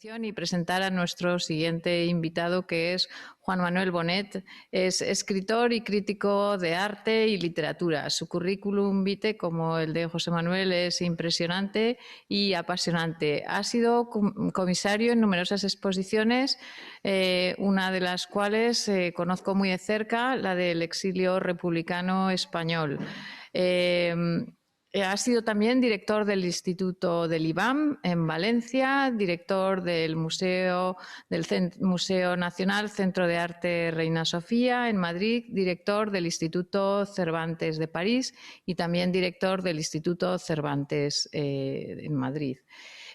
Y presentar a nuestro siguiente invitado, que es Juan Manuel Bonet. Es escritor y crítico de arte y literatura. Su currículum vitae, como el de José Manuel, es impresionante y apasionante. Ha sido comisario en numerosas exposiciones, una de las cuales conozco muy de cerca, la del exilio republicano español. Ha sido también director del Instituto del IBAM en Valencia, director del Museo Nacional Centro de Arte Reina Sofía en Madrid, director del Instituto Cervantes de París y también director del Instituto Cervantes en Madrid.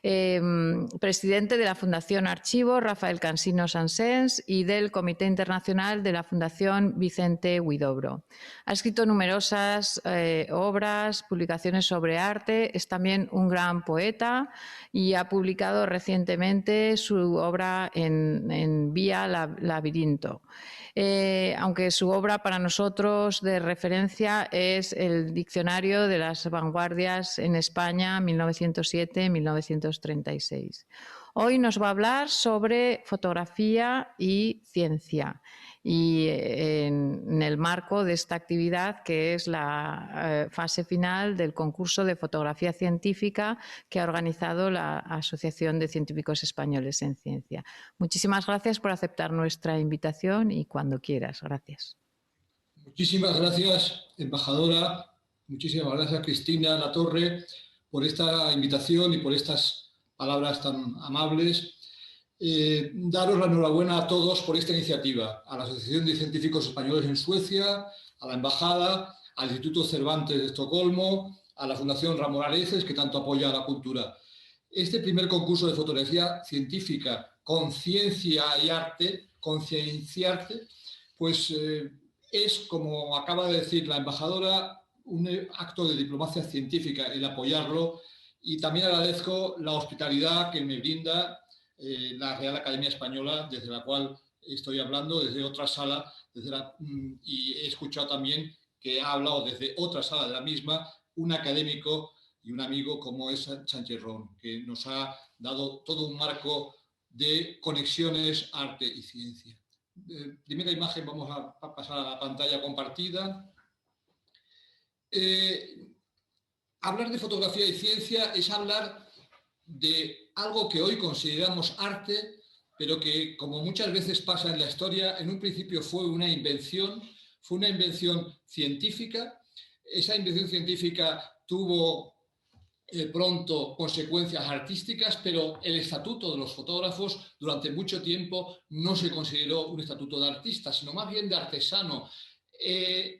Presidente de la Fundación Archivo Rafael Cansino Sansens y del Comité Internacional de la Fundación Vicente Huidobro. Ha escrito numerosas obras, publicaciones sobre arte, es también un gran poeta y ha publicado recientemente su obra en Vía Labirinto. Aunque su obra para nosotros de referencia es el Diccionario de las Vanguardias en España 1907-1936. Hoy nos va a hablar sobre fotografía y ciencia y en el marco de esta actividad que es la fase final del concurso de fotografía científica que ha organizado la Asociación de Científicos Españoles en Ciencia. Muchísimas gracias por aceptar nuestra invitación y cuando quieras. Gracias. Muchísimas gracias, embajadora. Muchísimas gracias, Cristina Latorre, por esta invitación y por estas palabras tan amables. Daros la enhorabuena a todos por esta iniciativa, a la Asociación de Científicos Españoles en Suecia, a la Embajada, al Instituto Cervantes de Estocolmo, a la Fundación Ramón Areces, que tanto apoya a la cultura. Este primer concurso de fotografía científica con ciencia y arte, con cienciarte, pues es, como acaba de decir la embajadora, un acto de diplomacia científica el apoyarlo, y también agradezco la hospitalidad que me brinda la Real Academia Española, desde la cual estoy hablando, desde otra sala, y he escuchado también que ha hablado desde otra sala de la misma un académico y un amigo como es Sánchez Ron, que nos ha dado todo un marco de conexiones, arte y ciencia. Primera imagen, vamos a pasar a la pantalla compartida. Hablar de fotografía y ciencia es hablar de algo que hoy consideramos arte, pero que, como muchas veces pasa en la historia, en un principio fue una invención científica. Esa invención científica tuvo pronto consecuencias artísticas, pero el estatuto de los fotógrafos durante mucho tiempo no se consideró un estatuto de artista, sino más bien de artesano.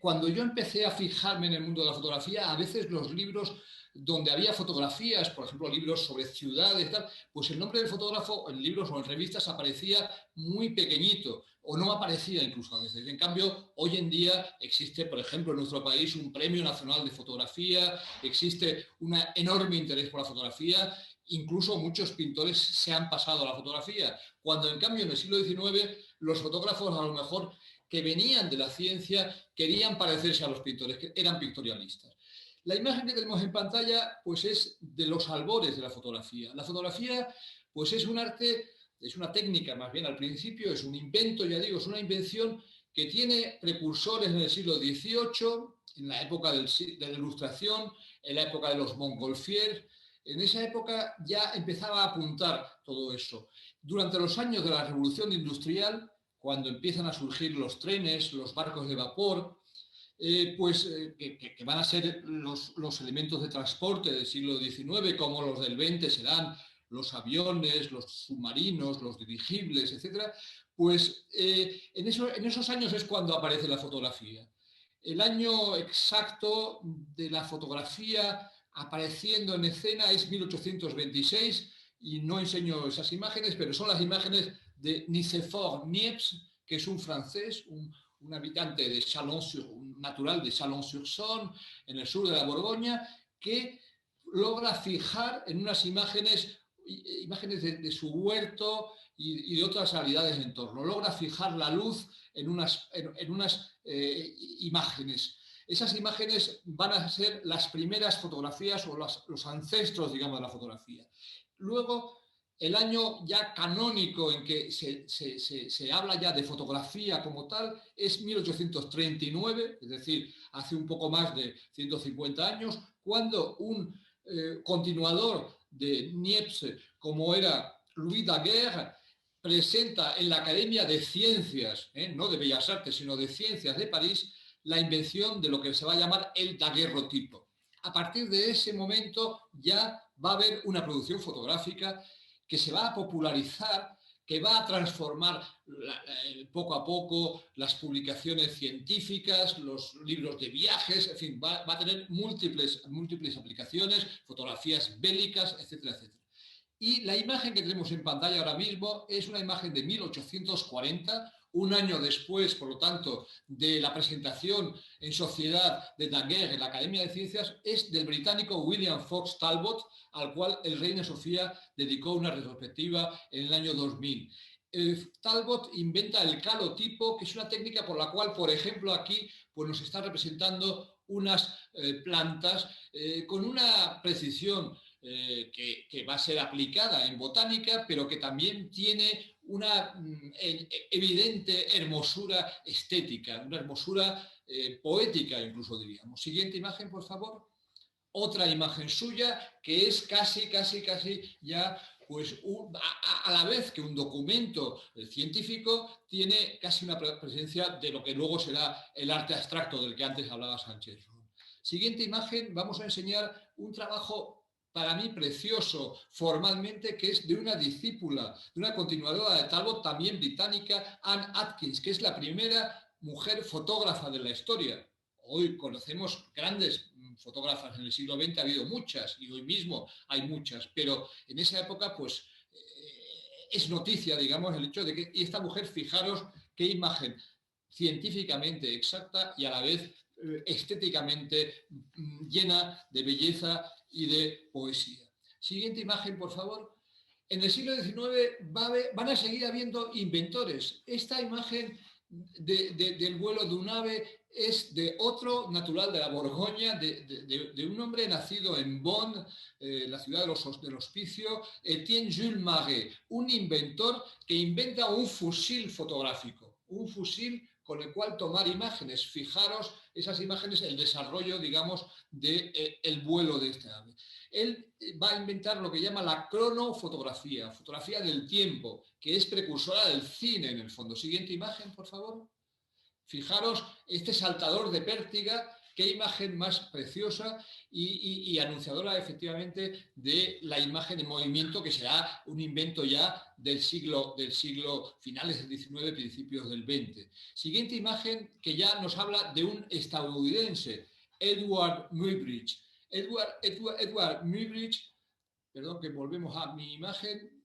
Cuando yo empecé a fijarme en el mundo de la fotografía, a veces los libros donde había fotografías, por ejemplo, libros sobre ciudades y tal, pues el nombre del fotógrafo en libros o en revistas aparecía muy pequeñito, o no aparecía incluso a veces. En cambio, hoy en día existe, por ejemplo, en nuestro país un Premio Nacional de Fotografía, existe un enorme interés por la fotografía, incluso muchos pintores se han pasado a la fotografía, cuando en cambio en el siglo XIX los fotógrafos a lo mejor que venían de la ciencia querían parecerse a los pintores, que eran pictorialistas. La imagen que tenemos en pantalla pues es de los albores de la fotografía. La fotografía pues es un arte, es una técnica más bien al principio, es un invento, ya digo, es una invención que tiene precursores en el siglo XVIII, en la época de la Ilustración, en la época de los Montgolfier. En esa época ya empezaba a apuntar todo eso. Durante los años de la Revolución Industrial, cuando empiezan a surgir los trenes, los barcos de vapor, que van a ser los elementos de transporte del siglo XIX, como los del XX serán los aviones, los submarinos, los dirigibles, etc., pues en esos años es cuando aparece la fotografía. El año exacto de la fotografía apareciendo en escena es 1826, y no enseño esas imágenes, pero son las imágenes de Nicéphore Niepce, que es un francés, un habitante de natural de Chalon-sur-Saône, en el sur de la Borgoña, que logra fijar en unas imágenes de su huerto y de otras realidades en torno. Logra fijar la luz en unas imágenes. Esas imágenes van a ser las primeras fotografías o los ancestros, digamos, de la fotografía. Luego, El año ya canónico en que se habla ya de fotografía como tal es 1839, es decir, hace un poco más de 150 años, cuando un continuador de Niepce, como era Louis Daguerre, presenta en la Academia de Ciencias, no de Bellas Artes, sino de Ciencias de París, la invención de lo que se va a llamar el daguerrotipo. A partir de ese momento ya va a haber una producción fotográfica que se va a popularizar, que va a transformar poco a poco las publicaciones científicas, los libros de viajes, en fin, va a tener múltiples aplicaciones, fotografías bélicas, etcétera, etcétera. Y la imagen que tenemos en pantalla ahora mismo es una imagen de 1840, un año después, por lo tanto, de la presentación en sociedad de Daguerre en la Academia de Ciencias, es del británico William Fox Talbot, al cual el Reina Sofía dedicó una retrospectiva en el año 2000. Talbot inventa el calotipo, que es una técnica por la cual, por ejemplo, aquí pues nos está representando unas plantas con una precisión que va a ser aplicada en botánica, pero que también tiene una evidente hermosura estética, una hermosura poética incluso diríamos. Siguiente imagen, por favor. Otra imagen suya que es casi ya pues a la vez que un documento científico tiene casi una presencia de lo que luego será el arte abstracto del que antes hablaba Sánchez. Siguiente imagen, vamos a enseñar un trabajo para mí precioso formalmente, que es de una discípula, de una continuadora de Talbot, también británica, Anne Atkins, que es la primera mujer fotógrafa de la historia. Hoy conocemos grandes fotógrafas en el siglo XX, ha habido muchas, y hoy mismo hay muchas, pero en esa época, pues, es noticia, digamos, el hecho de que esta mujer, fijaros qué imagen científicamente exacta y a la vez estéticamente llena de belleza y de poesía. Siguiente imagen, por favor. En el siglo XIX van a seguir habiendo inventores. Esta imagen del vuelo de un ave es de otro natural de la Borgoña, de un hombre nacido en Bonn, la ciudad del hospicio, Etienne Jules Marais, un inventor que inventa un fusil fotográfico, un fusil con el cual tomar imágenes. Fijaros esas imágenes, el desarrollo, digamos, del vuelo de este ave. Él va a inventar lo que llama la cronofotografía, fotografía del tiempo, que es precursora del cine en el fondo. Siguiente imagen, por favor. Fijaros este saltador de pértiga, qué imagen más preciosa y anunciadora efectivamente de la imagen en movimiento, que será un invento ya del siglo finales del XIX, principios del XX. Siguiente imagen, que ya nos habla de un estadounidense, Edward Muybridge. Edward Muybridge, perdón que volvemos a mi imagen.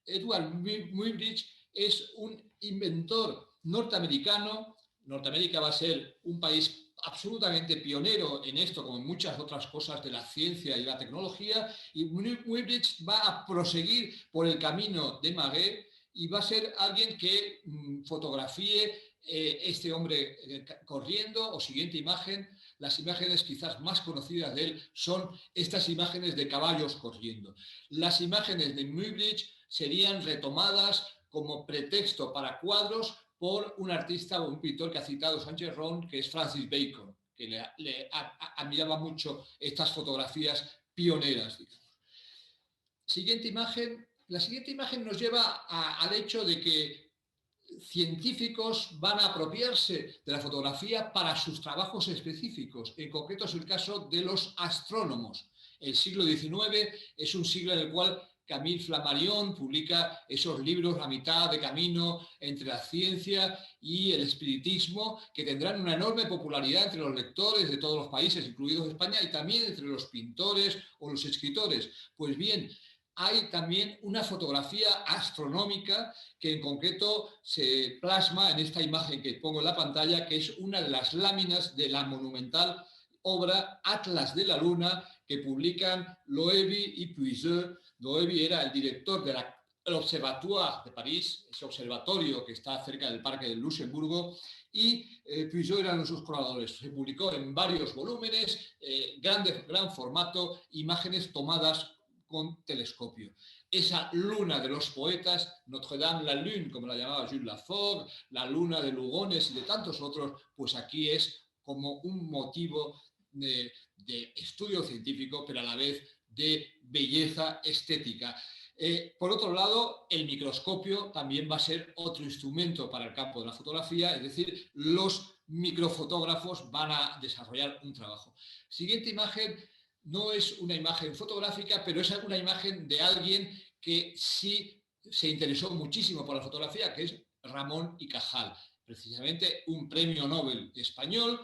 Edward Muybridge es un inventor norteamericano. Norteamérica va a ser un país absolutamente pionero en esto, como en muchas otras cosas de la ciencia y la tecnología, y Muybridge va a proseguir por el camino de Marais y va a ser alguien que fotografíe este hombre corriendo. O siguiente imagen. Las imágenes quizás más conocidas de él son estas imágenes de caballos corriendo. Las imágenes de Muybridge serían retomadas como pretexto para cuadros por un artista o un pintor que ha citado Sánchez Ron, que es Francis Bacon, que le admiraba mucho estas fotografías pioneras, digamos. Siguiente imagen. La siguiente imagen nos lleva al hecho de que científicos van a apropiarse de la fotografía para sus trabajos específicos. En concreto es el caso de los astrónomos. El siglo XIX es un siglo en el cual Camille Flammarion publica esos libros a mitad de camino entre la ciencia y el espiritismo, que tendrán una enorme popularidad entre los lectores de todos los países, incluidos España, y también entre los pintores o los escritores. Pues bien, hay también una fotografía astronómica que en concreto se plasma en esta imagen que pongo en la pantalla, que es una de las láminas de la monumental obra Atlas de la Luna que publican Loewy y Puiseux. Loewy era el director del Observatoire de París, ese observatorio que está cerca del Parque del Luxemburgo, y Puiseux eran sus colaboradores. Se publicó en varios volúmenes, gran formato, imágenes tomadas con telescopio. Esa luna de los poetas, Notre-Dame la Lune, como la llamaba Jules Lafort, la luna de Lugones y de tantos otros, pues aquí es como un motivo de estudio científico, pero a la vez de belleza estética. Por otro lado, el microscopio también va a ser otro instrumento para el campo de la fotografía, es decir, los microfotógrafos van a desarrollar un trabajo. Siguiente imagen no es una imagen fotográfica, pero es una imagen de alguien que sí se interesó muchísimo por la fotografía, que es Ramón y Cajal, precisamente un premio Nobel español,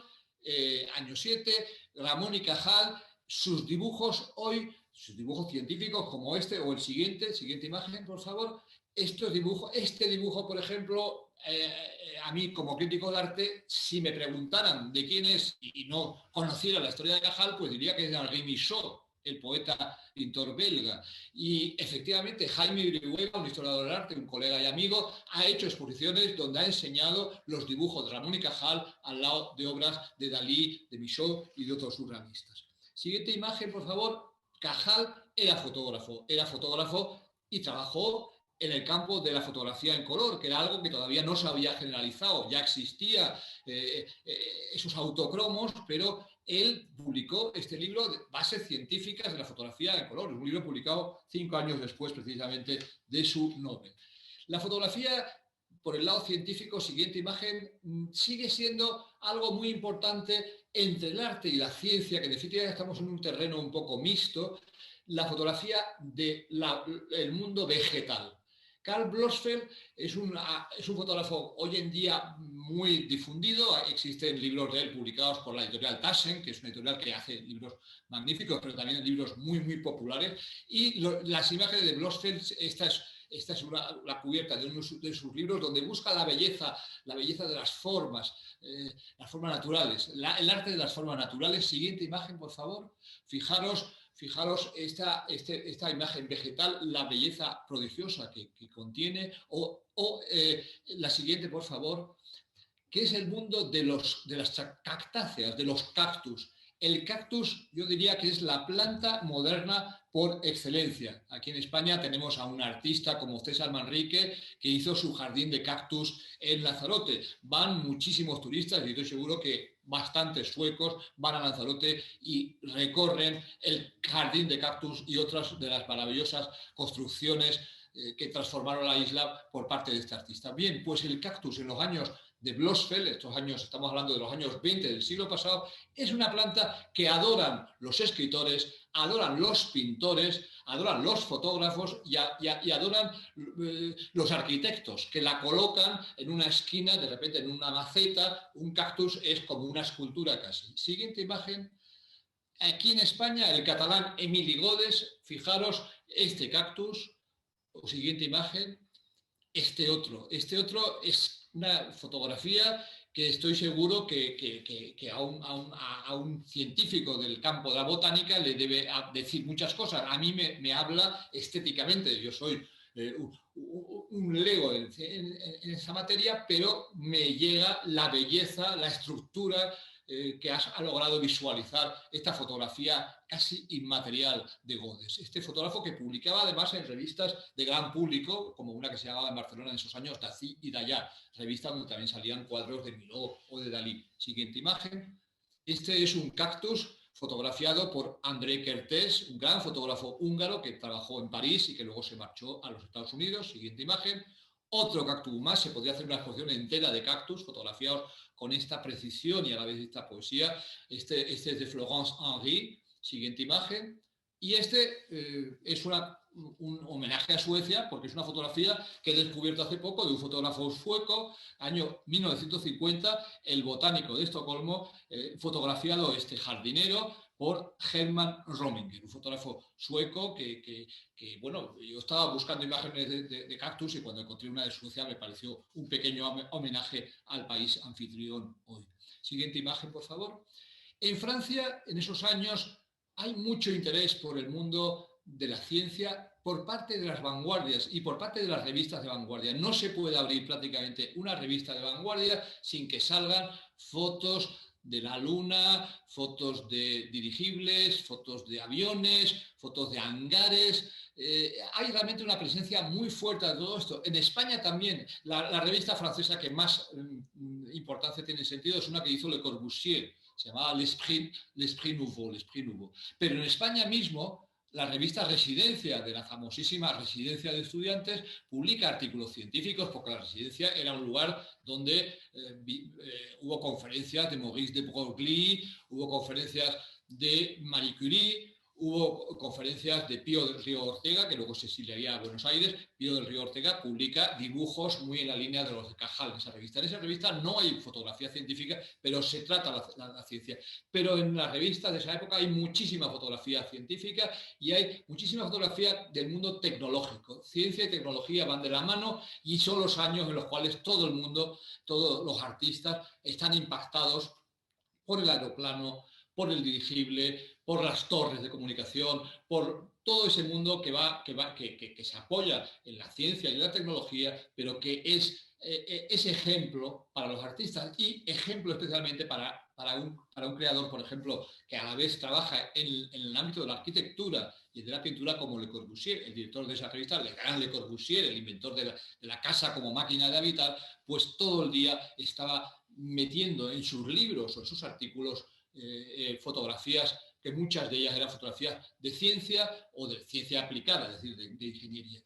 año 7, Ramón y Cajal, sus dibujos hoy, sus dibujos científicos como este o el siguiente imagen, por favor. Este dibujo, por ejemplo, a mí como crítico de arte, si me preguntaran de quién es y no conociera la historia de Cajal, pues diría que es de Henri Michaud, el poeta pintor belga. Y efectivamente Jaime Urihuela, un historiador del arte, un colega y amigo, ha hecho exposiciones donde ha enseñado los dibujos de Ramón y Cajal al lado de obras de Dalí, de Michaud y de otros surrealistas. Siguiente imagen, por favor. Cajal era fotógrafo y trabajó en el campo de la fotografía en color, que era algo que todavía no se había generalizado. Ya existía esos autocromos, pero él publicó este libro de Bases científicas de la fotografía en color, un libro publicado 5 años después precisamente de su Nobel. La fotografía, por el lado científico, siguiente imagen, sigue siendo algo muy importante entre el arte y la ciencia, que definitivamente estamos en un terreno un poco mixto, la fotografía del mundo vegetal. Karl Blossfeld es un fotógrafo hoy en día muy difundido. Existen libros de él publicados por la editorial Taschen, que es una editorial que hace libros magníficos, pero también libros muy, muy populares. Y las imágenes de Blossfeld, esta es la cubierta de uno de sus libros, donde busca la belleza de las formas naturales, el arte de las formas naturales. Siguiente imagen, por favor. Fijaros esta imagen vegetal, la belleza prodigiosa que contiene, la siguiente, por favor, que es el mundo de las cactáceas, de los cactus. El cactus, yo diría que es la planta moderna por excelencia. Aquí en España tenemos a un artista como César Manrique, que hizo su jardín de cactus en Lanzarote. Van muchísimos turistas y estoy seguro que bastantes suecos van a Lanzarote y recorren el jardín de cactus y otras de las maravillosas construcciones que transformaron la isla por parte de este artista. Bien, pues el cactus en los años de Blossfeld, estamos hablando de los años 20 del siglo pasado, es una planta que adoran los escritores, adoran los pintores, adoran los fotógrafos y adoran los arquitectos, que la colocan en una esquina, de repente en una maceta. Un cactus es como una escultura casi. Siguiente imagen. Aquí en España, el catalán Emili Godes, fijaros este cactus, o siguiente imagen, este otro es una fotografía que estoy seguro que a un científico del campo de la botánica le debe decir muchas cosas. A mí me habla estéticamente, yo soy un lego en esa materia, pero me llega la belleza, la estructura que ha logrado visualizar esta fotografía casi inmaterial de Godes. Este fotógrafo que publicaba además en revistas de gran público, como una que se llamaba en Barcelona en esos años, Dací y Dayà, revistas donde también salían cuadros de Miró o de Dalí. Siguiente imagen. Este es un cactus fotografiado por André Kertész, un gran fotógrafo húngaro que trabajó en París y que luego se marchó a los Estados Unidos. Siguiente imagen. Otro cactus más, se podría hacer una exposición entera de cactus fotografiados con esta precisión y a la vez esta poesía. Este es de Florence Henry. Siguiente imagen. Y este es un homenaje a Suecia, porque es una fotografía que he descubierto hace poco de un fotógrafo sueco, año 1950, el botánico de Estocolmo, fotografiado este jardinero por Herman Rominger, un fotógrafo sueco que bueno, yo estaba buscando imágenes de cactus y cuando encontré una de Suecia me pareció un pequeño homenaje al país anfitrión hoy. Siguiente imagen, por favor. En Francia, en esos años, hay mucho interés por el mundo de la ciencia por parte de las vanguardias y por parte de las revistas de vanguardia. No se puede abrir prácticamente una revista de vanguardia sin que salgan fotos de la Luna, fotos de dirigibles, fotos de aviones, fotos de hangares. Hay realmente una presencia muy fuerte de todo esto. En España también, la revista francesa que más importancia tiene sentido es una que hizo Le Corbusier, se llamaba L'Esprit Nouveau. Pero en España mismo, la revista Residencia, de la famosísima Residencia de Estudiantes, publica artículos científicos porque la residencia era un lugar donde hubo conferencias de Maurice de Broglie, hubo conferencias de Marie Curie, hubo conferencias de Pío del Río Ortega, que luego se exiliaría a Buenos Aires. Pío del Río Ortega publica dibujos muy en la línea de los de Cajal en esa revista. En esa revista no hay fotografía científica, pero se trata la ciencia. Pero en las revistas de esa época hay muchísima fotografía científica y hay muchísima fotografía del mundo tecnológico. Ciencia y tecnología van de la mano y son los años en los cuales todo el mundo, todos los artistas están impactados por el aeroplano, por el dirigible, por las torres de comunicación, por todo ese mundo que se apoya en la ciencia y en la tecnología, pero que es ejemplo para los artistas y ejemplo especialmente para un creador, por ejemplo, que a la vez trabaja en el ámbito de la arquitectura y de la pintura como Le Corbusier, el director de esa revista, el gran Le Corbusier, el inventor de la casa como máquina de habitar, pues todo el día estaba metiendo en sus libros o en sus artículos fotografías que muchas de ellas eran fotografías de ciencia o de ciencia aplicada, es decir, de ingeniería.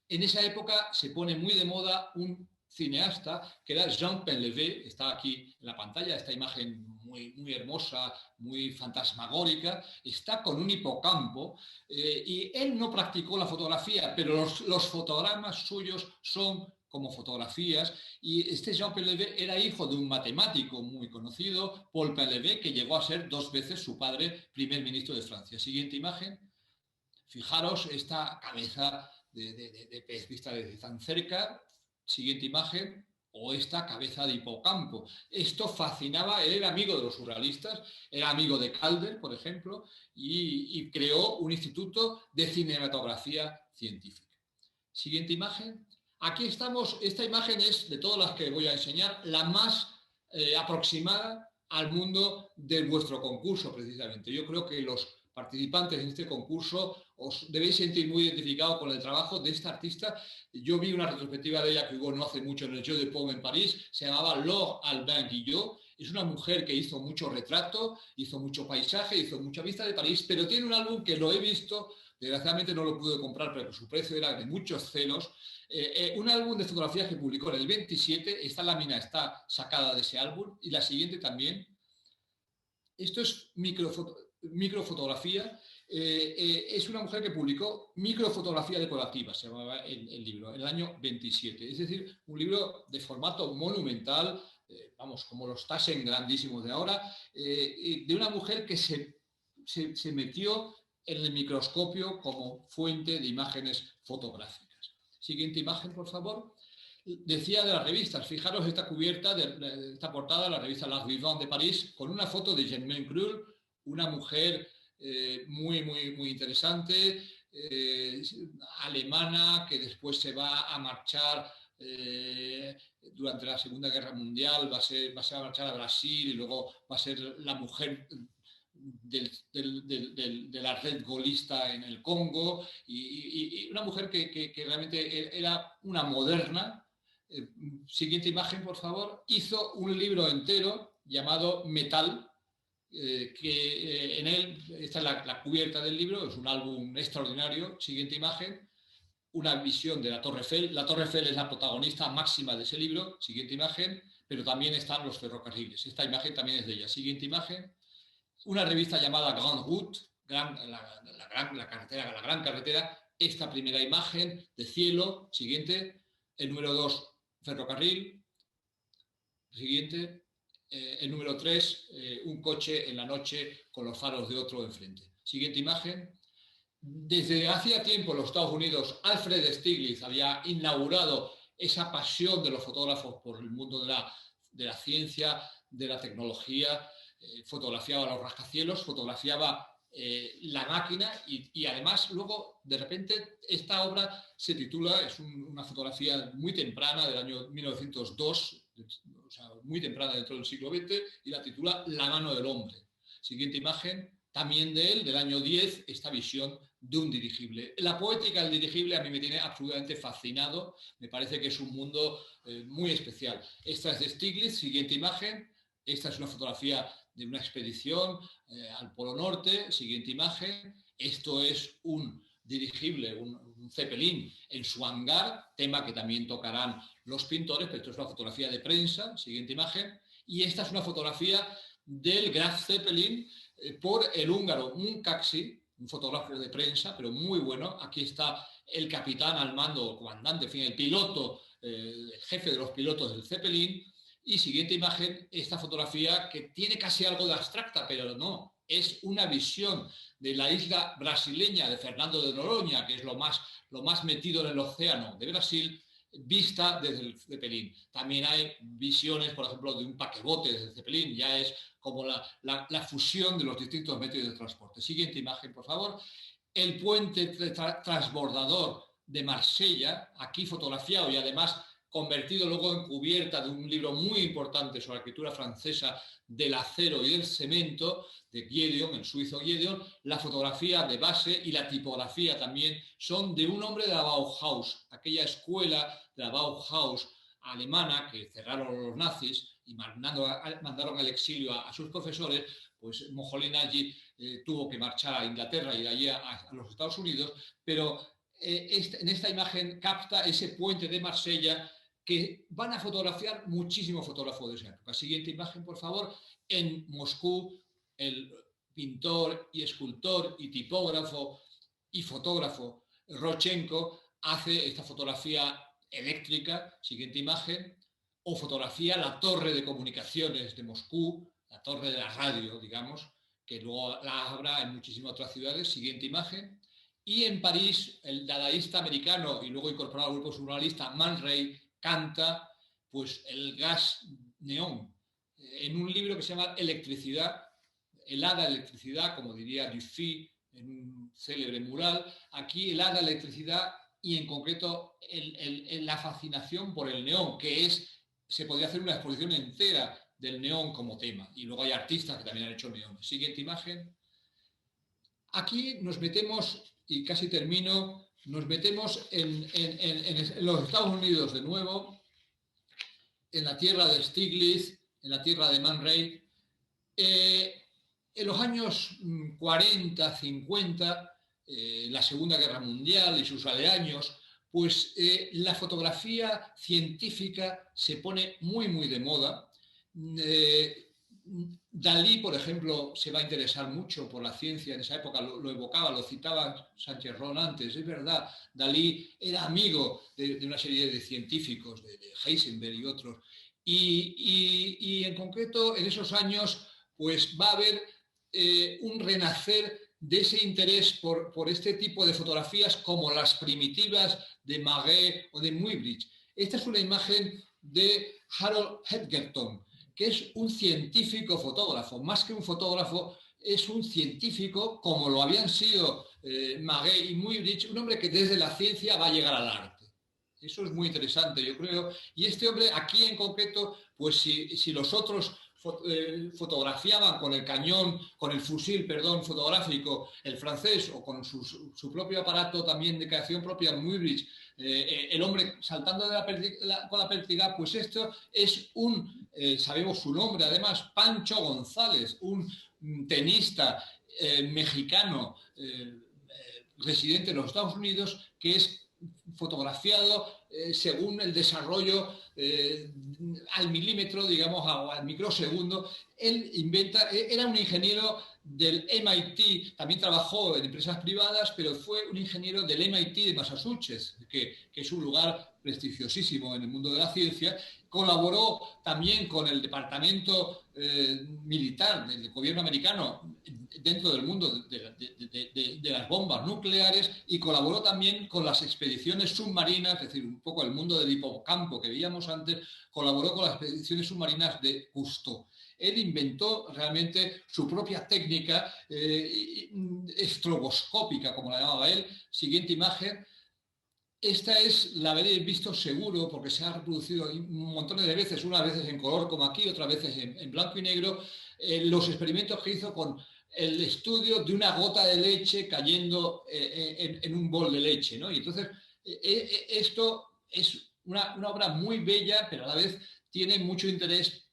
En esa época se pone muy de moda un cineasta que era Jean Painlevé, está aquí en la pantalla, esta imagen muy hermosa, muy fantasmagórica, está con un hipocampo y él no practicó la fotografía, pero los fotogramas suyos son como fotografías, y este Jean Painlevé era hijo de un matemático muy conocido, Paul Painlevé, que llegó a ser 2 veces su padre primer ministro de Francia. Siguiente imagen. Fijaros esta cabeza de pez vista desde tan cerca. Siguiente imagen. O esta cabeza de hipocampo. Esto fascinaba, él era amigo de los surrealistas, era amigo de Calder, por ejemplo, y creó un instituto de cinematografía científica. Siguiente imagen. Aquí estamos, esta imagen es, de todas las que voy a enseñar, la más aproximada al mundo de vuestro concurso, precisamente. Yo creo que los participantes en este concurso os debéis sentir muy identificados con el trabajo de esta artista. Yo vi una retrospectiva de ella que hubo no hace mucho en el Jeu de Paume en París, se llamaba Laure Albin Guillot. Es una mujer que hizo mucho retrato, hizo mucho paisaje, hizo mucha vista de París, pero tiene un álbum que lo he visto, desgraciadamente no lo pude comprar, pero su precio era de muchos celos. Un álbum de fotografías que publicó en el 27, esta lámina está sacada de ese álbum, y la siguiente también. Esto es microfotografía. Es una mujer que publicó Microfotografía decorativa, se llamaba el libro, en el año 27. Es decir, un libro de formato monumental, vamos, como los Taschen grandísimos de ahora, de una mujer que se metió en el microscopio como fuente de imágenes fotográficas. Siguiente imagen, por favor. Decía de las revistas, fijaros esta cubierta, esta portada de la revista L'Art Vivant de París, con una foto de Germaine Krull, una mujer muy interesante, alemana, que después se va a marchar durante la Segunda Guerra Mundial, va a marchar a Brasil y luego va a ser la mujer de la red golista en el Congo, y una mujer que realmente era una moderna. Siguiente imagen, por favor. Hizo un libro entero llamado Metal, que en él, esta es la cubierta del libro, es un álbum extraordinario. Siguiente imagen. Una visión de la Torre Eiffel. La Torre Eiffel es la protagonista máxima de ese libro. Siguiente imagen. Pero también están los ferrocarriles. Esta imagen también es de ella. Siguiente imagen. Una revista llamada Grande Route, la gran carretera. Esta primera imagen de cielo. Siguiente. El número 2, ferrocarril. Siguiente. El número 3, un coche en la noche con los faros de otro enfrente. Siguiente imagen. Desde hacía tiempo en los Estados Unidos, Alfred Stieglitz había inaugurado esa pasión de los fotógrafos por el mundo de la ciencia, de la tecnología. Fotografiaba los rascacielos, fotografiaba la máquina, y además luego de repente esta obra se titula, es una fotografía muy temprana del año 1902, o sea, muy temprana dentro del siglo XX, y la titula La mano del hombre. Siguiente imagen, también de él, del año 10, esta visión de un dirigible. La poética del dirigible a mí me tiene absolutamente fascinado, me parece que es un mundo muy especial. Esta es de Stiglitz, siguiente imagen, esta es una fotografía de una expedición al Polo Norte, siguiente imagen, esto es un dirigible, un Zeppelin en su hangar, tema que también tocarán los pintores, pero esto es una fotografía de prensa, siguiente imagen, y esta es una fotografía del Graf Zeppelin por el húngaro Munkaksi, un fotógrafo de prensa, pero muy bueno. Aquí está el capitán al mando, el comandante, en fin, el piloto, el jefe de los pilotos del Zeppelin. Y siguiente imagen, esta fotografía que tiene casi algo de abstracta, pero no, es una visión de la isla brasileña de Fernando de Noronha, que es lo más metido en el océano de Brasil, vista desde el Zeppelin. También hay visiones, por ejemplo, de un paquebote desde el Zeppelin, ya es como la fusión de los distintos medios de transporte. Siguiente imagen, por favor. El puente transbordador de Marsella, aquí fotografiado y además convertido luego en cubierta de un libro muy importante sobre arquitectura francesa del acero y del cemento, de Giedion, el suizo Giedion. La fotografía de base y la tipografía también son de un hombre de la Bauhaus, aquella escuela de la Bauhaus alemana que cerraron los nazis y mandaron al exilio a sus profesores. Pues Moholy-Nagy tuvo que marchar a Inglaterra y de allí a los Estados Unidos, pero en esta imagen capta ese puente de Marsella que van a fotografiar muchísimos fotógrafos de esa época. Siguiente imagen, por favor. En Moscú, el pintor y escultor y tipógrafo y fotógrafo Rodchenko hace esta fotografía eléctrica, siguiente imagen, o fotografía la torre de comunicaciones de Moscú, la torre de la radio, digamos, que luego la habrá en muchísimas otras ciudades, siguiente imagen. Y en París, el dadaísta americano y luego incorporado al grupo surrealista Man Ray canta pues el gas neón en un libro que se llama Electricidad, helada electricidad, como diría Dufy en un célebre mural. Aquí helada electricidad y en concreto la fascinación por el neón, que se podría hacer una exposición entera del neón como tema. Y luego hay artistas que también han hecho neón. Siguiente imagen. Aquí nos metemos, y casi termino, nos metemos en los Estados Unidos de nuevo, en la tierra de Stiglitz, en la tierra de Man Ray. En los años 40, 50, la Segunda Guerra Mundial y sus aledaños, pues la fotografía científica se pone muy, muy de moda. Dalí, por ejemplo, se va a interesar mucho por la ciencia en esa época, lo evocaba, lo citaba Sánchez Ron antes, es verdad, Dalí era amigo de una serie de científicos, de Heisenberg y otros, y en concreto en esos años pues va a haber un renacer de ese interés por este tipo de fotografías como las primitivas de Maguet o de Muybridge. Esta es una imagen de Harold Hedgerton, que es un científico fotógrafo, más que un fotógrafo, es un científico, como lo habían sido Maguet y Muybridge, un hombre que desde la ciencia va a llegar al arte. Eso es muy interesante, yo creo. Y este hombre, aquí en concreto, pues si los otros fotografiaban con el cañón, con el fusil, perdón, fotográfico, el francés, o con su propio aparato también de creación propia, Muybridge, el hombre saltando con la pértiga, pues esto es sabemos su nombre además, Pancho González, un tenista mexicano residente en los Estados Unidos, que es fotografiado según el desarrollo al milímetro, digamos, o al microsegundo. Él era un ingeniero del MIT, también trabajó en empresas privadas, pero fue un ingeniero del MIT de Massachusetts, que es un lugar prestigiosísimo en el mundo de la ciencia. Colaboró también con el departamento militar del gobierno americano dentro del mundo de las bombas nucleares, y colaboró también con las expediciones submarinas, es decir, un poco el mundo del hipocampo que veíamos antes, colaboró con las expediciones submarinas de Cousteau. Él inventó realmente su propia técnica estroboscópica, como la llamaba él. Siguiente imagen. Esta la habréis visto seguro porque se ha reproducido un montón de veces, unas veces en color como aquí, otras veces en blanco y negro, los experimentos que hizo con el estudio de una gota de leche cayendo en un bol de leche, ¿no? Y entonces, esto es una obra muy bella, pero a la vez tiene mucho interés,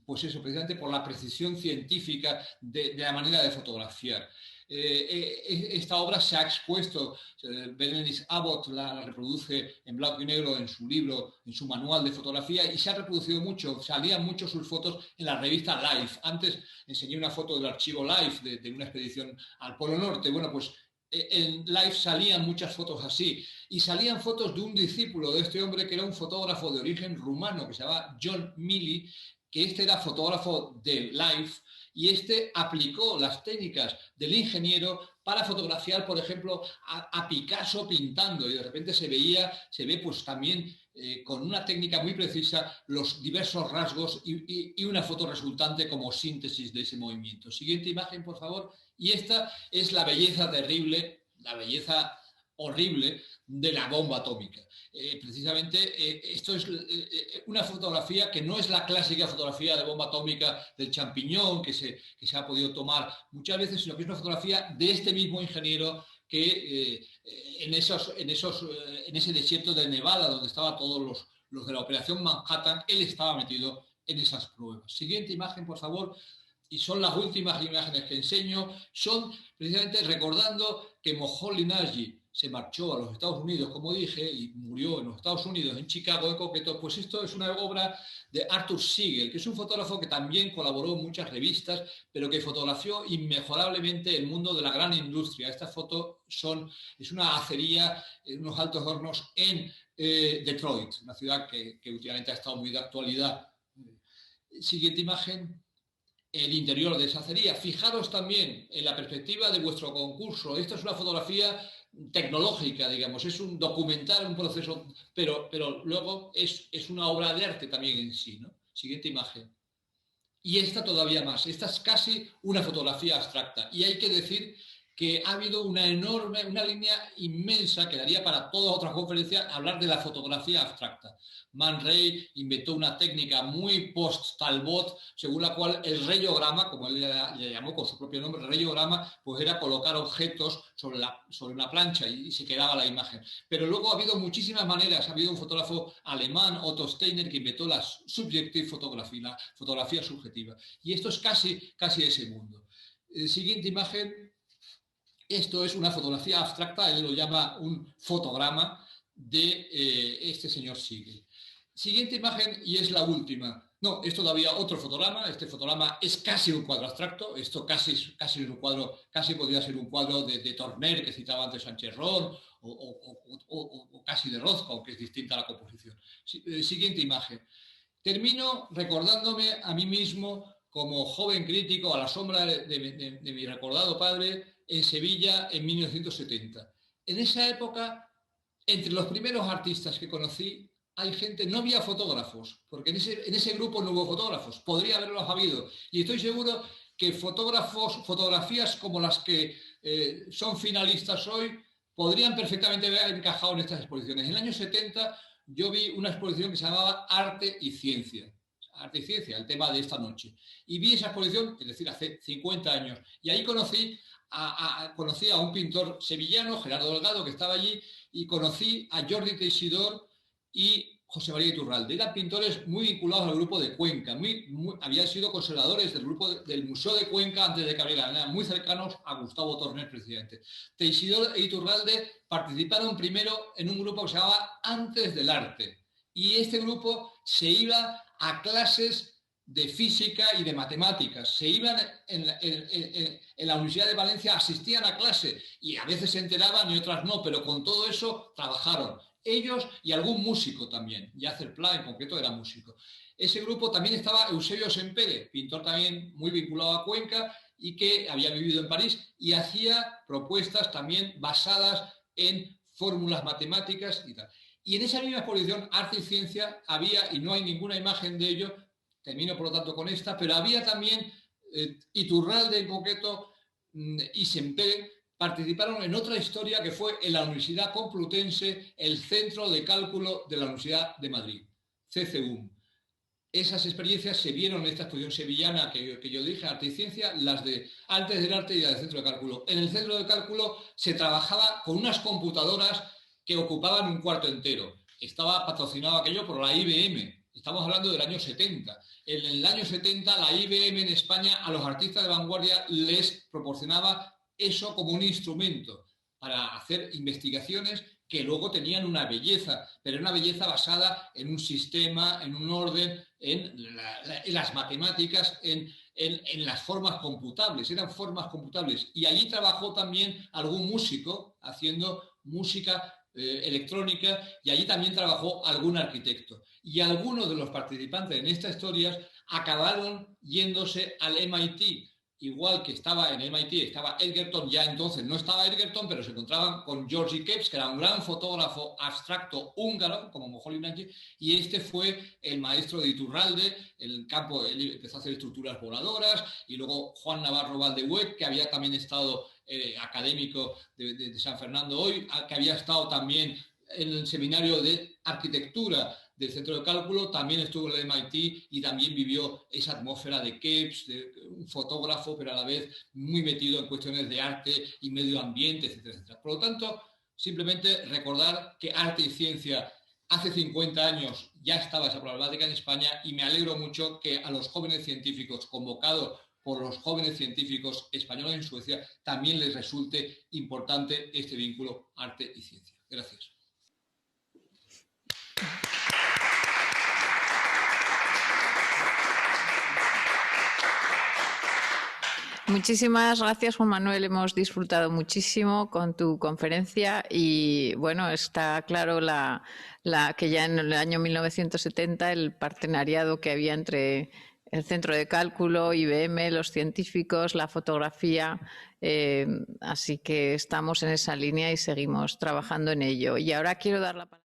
pues eso, precisamente por la precisión científica de la manera de fotografiar. Esta obra se ha expuesto, Berenice Abbott la reproduce en blanco y negro en su libro, en su manual de fotografía, y se ha reproducido mucho, salían mucho sus fotos en la revista Life. Antes enseñé una foto del archivo Life de una expedición al Polo Norte. Bueno, pues en Life salían muchas fotos así, y salían fotos de un discípulo de este hombre que era un fotógrafo de origen rumano que se llamaba John Milley, que este era fotógrafo de Life, y este aplicó las técnicas del ingeniero para fotografiar, por ejemplo, a Picasso pintando, y de repente se ve pues también con una técnica muy precisa los diversos rasgos y una foto resultante como síntesis de ese movimiento. Siguiente imagen, por favor. Y esta es la belleza terrible, la belleza horrible de la bomba atómica. Precisamente esto es una fotografía que no es la clásica fotografía de bomba atómica del champiñón que se ha podido tomar muchas veces, sino que es una fotografía de este mismo ingeniero que en ese desierto de Nevada, donde estaban todos los de la Operación Manhattan, él estaba metido en esas pruebas. Siguiente imagen, por favor. Y son las últimas imágenes que enseño, son precisamente recordando que Moholy Nagy se marchó a los Estados Unidos, como dije, y murió en los Estados Unidos, en Chicago en concreto. Pues esto es una obra de Arthur Siegel, que es un fotógrafo que también colaboró en muchas revistas, pero que fotografió inmejorablemente el mundo de la gran industria. Estas fotos es una acería, unos altos hornos en Detroit, una ciudad que últimamente ha estado muy de actualidad. Siguiente imagen. El interior de esa acería. Fijaros también en la perspectiva de vuestro concurso. Esto es una fotografía tecnológica, digamos, es un documentar un proceso, pero luego es una obra de arte también en sí, ¿no? Siguiente imagen. Y esta todavía más. Esta es casi una fotografía abstracta. Y hay que decir que ha habido una línea inmensa que daría para toda otra conferencia hablar de la fotografía abstracta. Man Ray inventó una técnica muy post-Talbot, según la cual el rayograma, como él le llamó con su propio nombre, el rayograma, pues era colocar objetos sobre una plancha y se quedaba la imagen. Pero luego ha habido muchísimas maneras. Ha habido un fotógrafo alemán, Otto Steiner, que inventó la subjective photography, la fotografía subjetiva. Y esto es casi ese mundo. Siguiente imagen. Esto es una fotografía abstracta, él lo llama un fotograma de este señor Siegel. Siguiente imagen, y es la última. No, es todavía otro fotograma. Este fotograma es casi un cuadro abstracto. Esto casi un cuadro, casi podría ser un cuadro de Torner, que citaba antes Sánchez Ron, o casi de Rothko, aunque es distinta la composición. Siguiente imagen. Termino recordándome a mí mismo como joven crítico a la sombra de mi recordado padre en Sevilla en 1970. En esa época, entre los primeros artistas que conocí, hay gente, no había fotógrafos, porque en ese grupo no hubo fotógrafos, podría haberlos habido, y estoy seguro que fotografías como las que son finalistas hoy, podrían perfectamente haber encajado en estas exposiciones. En el año 70 yo vi una exposición que se llamaba Arte y Ciencia, el tema de esta noche, y vi esa exposición, es decir, hace 50 años, y ahí conocí a un pintor sevillano, Gerardo Delgado, que estaba allí, y conocí a Jordi Teixidor y José María Iturralde. Eran pintores muy vinculados al grupo de Cuenca, habían sido conservadores del grupo del Museo de Cuenca antes de que abrieran, eran muy cercanos a Gustavo Torner, precisamente. Teixidor e Iturralde participaron primero en un grupo que se llamaba Antes del Arte, y este grupo se iba a clases de física y de matemáticas. Se iban en la Universidad de Valencia, asistían a clase y a veces se enteraban y otras no, pero con todo eso trabajaron. Ellos y algún músico también. Yasser Pla, en concreto, era músico. Ese grupo también estaba Eusebio Sempere, pintor también muy vinculado a Cuenca y que había vivido en París y hacía propuestas también basadas en fórmulas matemáticas y tal. Y en esa misma exposición, Arte y Ciencia, había, y no hay ninguna imagen de ello, termino por lo tanto con esta, pero había también Iturralde en concreto y Sempere participaron en otra historia que fue en la Universidad Complutense, el Centro de Cálculo de la Universidad de Madrid, CCUM. Esas experiencias se vieron en esta exposición sevillana que yo dije, Arte y Ciencia, las de antes del arte y las del Centro de Cálculo. En el Centro de Cálculo se trabajaba con unas computadoras que ocupaban un cuarto entero. Estaba patrocinado aquello por la IBM. Estamos hablando del año 70. En el año 70 la IBM en España a los artistas de vanguardia les proporcionaba eso como un instrumento para hacer investigaciones que luego tenían una belleza, pero una belleza basada en un sistema, en un orden, en las matemáticas, en las formas computables, eran formas computables. Y allí trabajó también algún músico haciendo música electrónica, y allí también trabajó algún arquitecto. Y algunos de los participantes en estas historias acabaron yéndose al MIT. Igual que estaba en MIT, estaba Edgerton, ya entonces no estaba Edgerton, pero se encontraban con Georgi Kepes, que era un gran fotógrafo abstracto húngaro, como Moholy Nagy, y este fue el maestro de Iturralde, el campo, él empezó a hacer estructuras voladoras, y luego Juan Navarro Valdehuet, que había también estado académico de San Fernando hoy, que había estado también en el seminario de arquitectura del Centro de Cálculo, también estuvo en el MIT y también vivió esa atmósfera de Kepes, de un fotógrafo, pero a la vez muy metido en cuestiones de arte y medio ambiente, etcétera, etcétera. Por lo tanto, simplemente recordar que arte y ciencia hace 50 años ya estaba esa problemática en España, y me alegro mucho que a los jóvenes científicos convocados por los jóvenes científicos españoles en Suecia también les resulte importante este vínculo arte y ciencia. Gracias. Muchísimas gracias, Juan Manuel. Hemos disfrutado muchísimo con tu conferencia y, bueno, está claro que ya en el año 1970 el partenariado que había entre el Centro de Cálculo, IBM, los científicos, la fotografía, así que estamos en esa línea y seguimos trabajando en ello. Y ahora quiero dar la palabra.